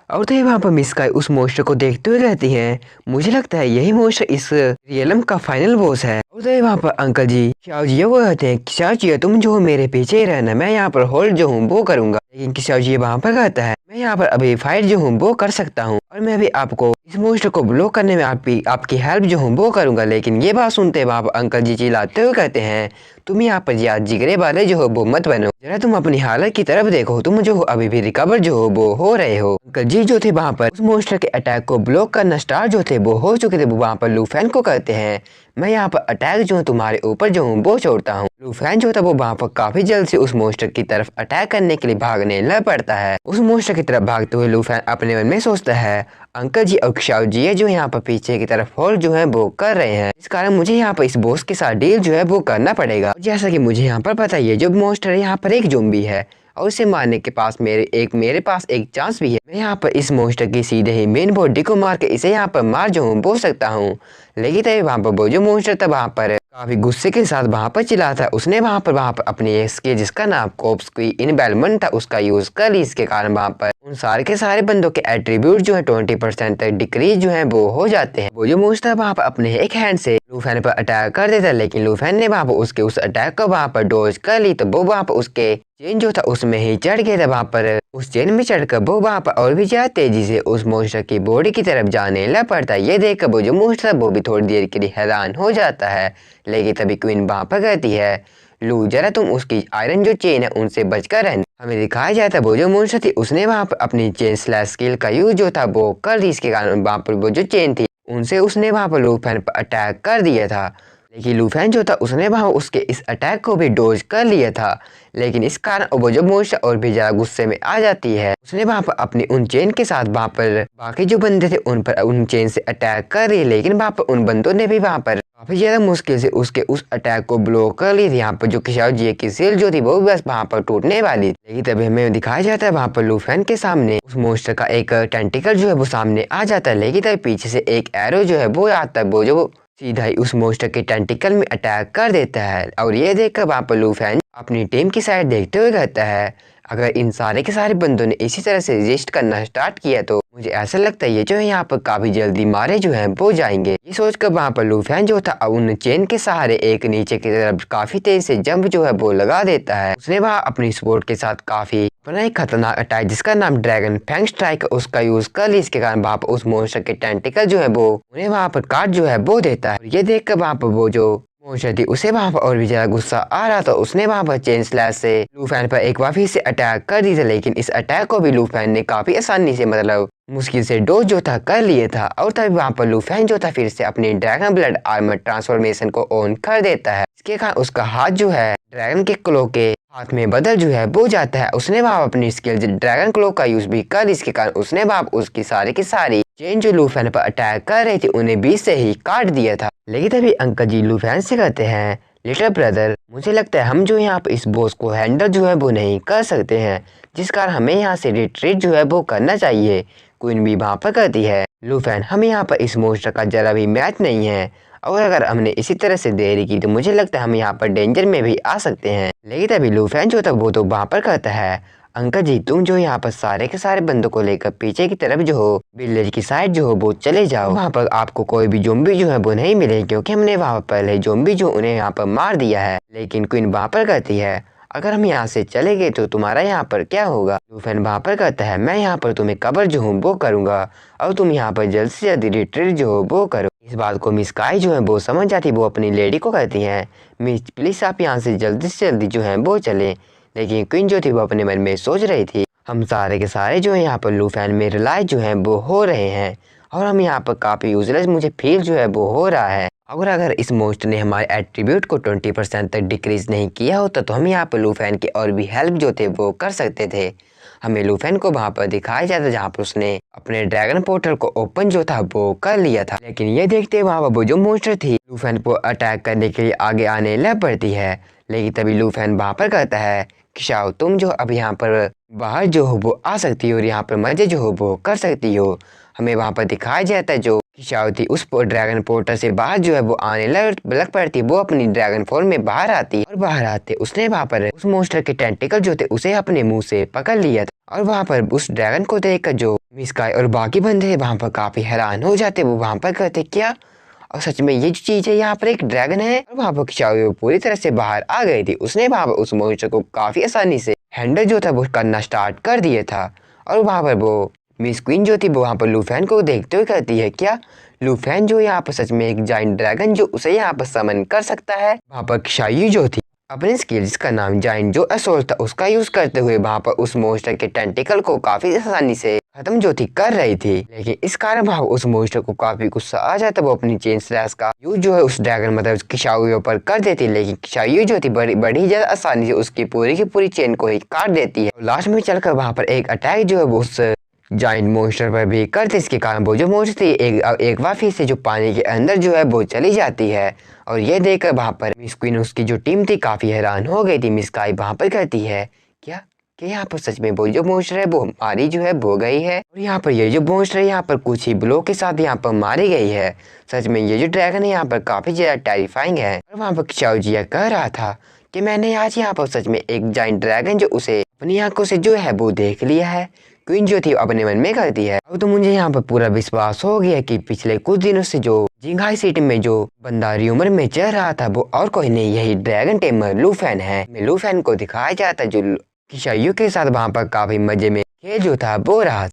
और तो वहाँ पर मिस स्काई उस मोस्टर को देखते हुए रहती हैं। मुझे लगता है यही मोस्टर इस रियलम का फाइनल बॉस है। और तो वहाँ पर अंकल जी शाओ जी वो कहते हैं शाओ जी तुम जो हो मेरे पीछे ही रहना, मैं यहाँ पर होल्ड जो हूँ वो करूंगा। लेकिन शाओ जी वहाँ पर कहता है मैं यहाँ पर अभी फाइट जो हूँ वो कर सकता हूँ और मैं अभी आपको इस मोस्टर को ब्लॉक करने में आपकी हेल्प जो हूँ वो करूंगा। लेकिन ये बात सुनते वहाँ पर अंकल जी चिल्लाते हुए कहते हैं तुम यहाँ पर यार जिगरे वाले जो हो वो मत बनो, जरा तुम अपनी हालत की तरफ देखो, तुम जो हो अभी भी रिकवर जो हो वो हो रहे हो। अंकल जी जो थे वहाँ पर उस मोस्टर के अटैक को ब्लॉक करना स्टार्ट जो थे वो हो चुके थे। वो वहाँ पर लूफेन को कहते हैं मैं यहाँ पर अटैक जो हूँ तुम्हारे ऊपर जो हूँ वो छोड़ता हूँ। लूफेन जो था वो वहाँ पर काफी जल्द से उस मोस्टर की तरफ अटैक करने के लिए भागने लग पड़ता है। उस मोस्टर की तरफ भागते हुए लूफेन अपने मन में सोचता है अंकल जी और शाओ जी जो यहाँ पर पीछे की तरफ होल्ड जो है वो कर रहे हैं, इस कारण मुझे यहाँ पर इस बॉस के साथ डील जो है वो करना पड़ेगा। जैसा कि मुझे यहाँ पर पता है जो मोस्टर है यहाँ पर एक ज़ॉम्बी है और उसे मारने के पास मेरे पास एक चांस भी है। मैं यहाँ पर इस मोस्टर की सीधे ही मेन बॉडी को मार के इसे यहाँ पर मार जो हूँ बोल सकता हूँ। लेकिन तभी वहाँ पर वो जो मोस्टर था वहाँ पर काफी गुस्से के साथ वहाँ पर चिल्ला था। उसने वहाँ पर अपनी स्किल जिसका नाम कोप्स की इनवेलमेंट था उसका यूज कर ली। इसके कारण वहाँ पर उन सारे के सारे बंदों के एट्रीब्यूट जो है 20% तक डिक्रीज जो है वो हो जाते हैं। वो जो मोस्टर वहाँ पर अपने एक हैंड से लूफेन पर अटैक कर देता है, लेकिन लूफेन ने वहाँ पर उसके उस अटैक को वहाँ पर डॉज कर ली तो वो वहाँ पर उसके चेन जो था उसमें ही चढ़ गया था। वहाँ पर उस चेन में चढ़कर वो वहाँ पर और भी ज्यादा तेजी से उस मोस्टर की बॉडी की तरफ जाने लग पड़ता है। ये देखकर वो जो मोस्टर है वो भी थोड़ी देर के लिए हैरान हो जाता है। लेकिन तभी क्वीन वहाँ पर कहती है लू जरा तुम उसकी आयरन जो चेन है उनसे बचकर रहना। हमें दिखाया जाता है वो जो मोस्टर थी उसने वहाँ पर अपनी चेन स्लैश स्किल का यूज जो था वो कर दी। इसके कारण वहाँ पर वो जो चेन थी उनसे उसने वहाँ पर लूफेन पर अटैक कर दिया था। लेकिन लूफेन जो था उसने वहाँ उसके इस अटैक को भी डोज कर लिया था। लेकिन इस कारण वो जो मोस्टर और भी ज्यादा गुस्से में आ जाती है। उसने वहाँ पर अपनी उन चेन के साथ वहाँ पर बाकी जो बंदे थे उन पर उन चेन से अटैक कर रही है। लेकिन वहाँ पर उन बंदों ने भी वहाँ पर काफी ज्यादा मुश्किल से उसके उस अटैक को ब्लॉक कर ली थी। यहाँ पर जो शाओ जी की सील जो थी वो बस वहाँ पर टूटने वाली थी। लेकिन तभी हमें दिखाया जाता है वहाँ पर लूफेन के सामने उस मोस्टर का एक टेंटिकल जो है वो सामने आ जाता है। लेकिन तभी पीछे से एक एरो जो है वो आता है वो जो सीधा ही उस मोस्टर के टेंटिकल में अटैक कर देता है। और ये देखकर वहाँ पर लूफेन अपनी टीम की साइड देखते हुए कहता है अगर इन सारे के सारे बंदों ने इसी तरह से रजिस्ट करना स्टार्ट किया तो मुझे ऐसा लगता है ये जो है यहाँ पर काफी जल्दी मारे जो है वो जाएंगे। ये सोचकर वहाँ पर लूफेन जो था उन चेन के सहारे एक नीचे की तरफ काफी तेज से जंप जो है वो लगा देता है। उसने वहाँ अपनी सपोर्ट के साथ काफी अपना एक खतरनाक अटैक जिसका नाम ड्रैगन फैंग स्ट्राइक उसका यूज कर ली। इसके कारण वहाँ पर उस मोस्टर के टेंटिकल जो है वो उन्हें वहाँ पर काट जो है वो देता है। ये देखकर वहाँ पर वो जो मोस्टर थी उसे वहाँ पर और भी ज्यादा गुस्सा आ रहा था। उसने वहाँ पर चेन स्लैश से लूफेन पर एक बार फिर से अटैक कर दी थी। लेकिन इस अटैक को भी लूफेन ने काफी आसानी से मतलब मुश्किल से डोज जो था कर लिए था। और तभी वहाँ पर लूफेन जो था फिर से अपनी ड्रैगन ब्लड आर्मर ट्रांसफॉर्मेशन को ऑन कर देता है। इसके कारण उसका हाथ जो है ड्रैगन के क्लो के हाथ में बदल जो है वो जाता है। उसने वहाँ अपनी स्किल ड्रैगन क्लो का यूज भी कर, इसके कारण उसने वहाँ उसकी सारी की सारी चेन जो लूफेन पर अटैक कर रही थी उन्हें बीच से ही काट दिया था। लेकिन तभी अंकल जी लूफेन से कहते हैं लिटिल ब्रदर मुझे लगता है हम जो यहाँ पर इस बॉस को हैंडल जो है वो नहीं कर सकते हैं, जिस कारण हमें यहाँ से रिट्रीट जो है वो करना चाहिए। क्वीन भी वहाँ पर कहती है लूफेन हमें यहाँ पर इस मोस्टर का जरा भी मैच नहीं है और अगर हमने इसी तरह से देरी की तो मुझे लगता है हम यहाँ पर डेंजर में भी आ सकते हैं। लेकिन तभी लूफेन जो था वो तो वहाँ पर कहता है अंकल जी तुम जो यहाँ पर सारे के सारे बंदों को लेकर पीछे की तरफ जो हो विलेज की साइड जो हो वो चले जाओ। वहाँ पर आपको कोई भी ज़ॉम्बी जो है वो नहीं मिले क्योंकि हमने वहाँ पर पहले ज़ॉम्बी जो उन्हें यहाँ पर मार दिया है। लेकिन क्वीन वहाँ पर कहती है अगर हम यहाँ से चले गए तो तुम्हारा यहाँ पर क्या होगा। लूफेन वहाँ पर कहता है मैं यहाँ पर तुम्हें कवर जो हूँ वो करूँगा और तुम यहाँ पर जल्द से जल्द रिट्रीट जो हो वो करो। इस बात को मिस स्काई जो है वो समझ जाती, वो अपनी लेडी को कहती हैं मिस प्लीज आप यहाँ से जल्दी जो है वो चले। लेकिन क्वीन जो थी वो अपने मन में सोच रही थी हम सारे के सारे जो है यहाँ पर लूफेन में रिलाई जो है वो हो रहे हैं और हम यहाँ पर काफी यूजलेस मुझे फील जो है वो हो रहा है। और अगर इस मोस्टर ने हमारे एट्रीब्यूट को 20% तक डिक्रीज नहीं किया होता तो हम यहाँ पर लूफेन की और भी हेल्प जो थे वो कर सकते थे। हमें लूफेन को वहाँ पर दिखाया जाता जहाँ पर उसने अपने ड्रैगन पोर्टल को ओपन जो था वो कर लिया था। लेकिन ये देखते वहाँ पर वो जो मोस्टर थी लूफेन को अटैक करने के लिए आगे आने लग पड़ती है। लेकिन तभी लूफेन वहाँ पर कहता है कि शाओ तुम जो अब यहाँ पर बाहर जो हो वो आ सकती हो और यहाँ पर मजे जो हो वो कर सकती हो। हमें वहाँ पर दिखाया जाता है जो किशाओ थी उस ड्रैगन पोर्टल से बाहर जो है वो आने लग पड़ती है। वो अपनी ड्रैगन फॉर्म में बाहर आती है और बाहर आते उसने वहाँ पर उस मॉन्स्टर के टेंटिकल जो थे उसे अपने मुंह से पकड़ लिया था। और वहाँ पर उस ड्रैगन को देखकर जो मिस स्काई और बाकी बंदे थे वहाँ पर काफी हैरान हो जाते। वो वहाँ पर कहते क्या, और सच में ये जो चीज है यहाँ पर एक ड्रैगन है। और वहाँ पर किशाओ पूरी तरह से बाहर आ गई थी। उसने वहाँ पर उस मॉन्स्टर को काफी आसानी से हैंडल जो था वो करना स्टार्ट कर दिया था। और वहाँ पर वो मिस क्वीन जो थी वो वहाँ पर लूफेन को देखते हुए कहती है क्या, लूफेन जो यहाँ पर सच में एक जाइंट ड्रैगन जो उसे यहाँ पर समन कर सकता है। वहाँ पर किशाओ जो थी अपने स्किल जिसका नाम जाइंट जो असोल्ट था उसका यूज करते हुए वहाँ पर उस मॉन्स्टर के टेंटिकल को काफी आसानी से खत्म जो थी कर रही थी। लेकिन इस कारण वहाँ उस मॉन्स्टर को काफी गुस्सा आ जाता। वो अपनी चेन स्लैश का यूज जो है उस ड्रैगन मतलब किशाओ पर कर देती। लेकिन किशाओ जो थी बड़ी ज्यादा आसानी से उसकी पूरी की पूरी चेन को ही काट देती है। लास्ट में चलकर वहाँ पर एक अटैक जो है वो उस जाइंट मॉन्स्टर पर भी करते। इसके कारण वो जो मॉन्स्टर थी एक बार फिर से जो पानी के अंदर जो है वो चली जाती है। और ये देखकर वहाँ पर मिस क्वीन उसकी जो टीम थी काफी हैरान हो गई थी। मिस स्काई वहाँ पर कहती है क्या कि यहाँ पर सच में वो जो मॉन्स्टर है वो हमारी जो है वो गई है। और यहाँ पर ये जो मॉन्स्टर है यहाँ पर कुछ ही ब्लो के साथ यहाँ पर मारी गई है। सच में ये जो ड्रैगन है यहाँ पर काफी ज्यादा टेरिफाइंग है। और वहाँ पर किशाओ जिया कह रहा था कि मैंने आज यहाँ पर सच में एक जाइंट ड्रैगन जो उसे अपनी आंखों से जो है वो देख लिया है। क्वीन जो थी अपने मन में कहती है अब तो मुझे यहाँ पर पूरा विश्वास हो गया कि पिछले कुछ दिनों से जो जिंघाई सिटी में जो बंदा र्यूमर में चल रहा था वो और कोई नहीं यही ड्रैगन टेमर लूफेन है। लूफेन को दिखाया जाता जो किशाओ के साथ वहाँ पर काफी मजे में खेल जो था वो रहा।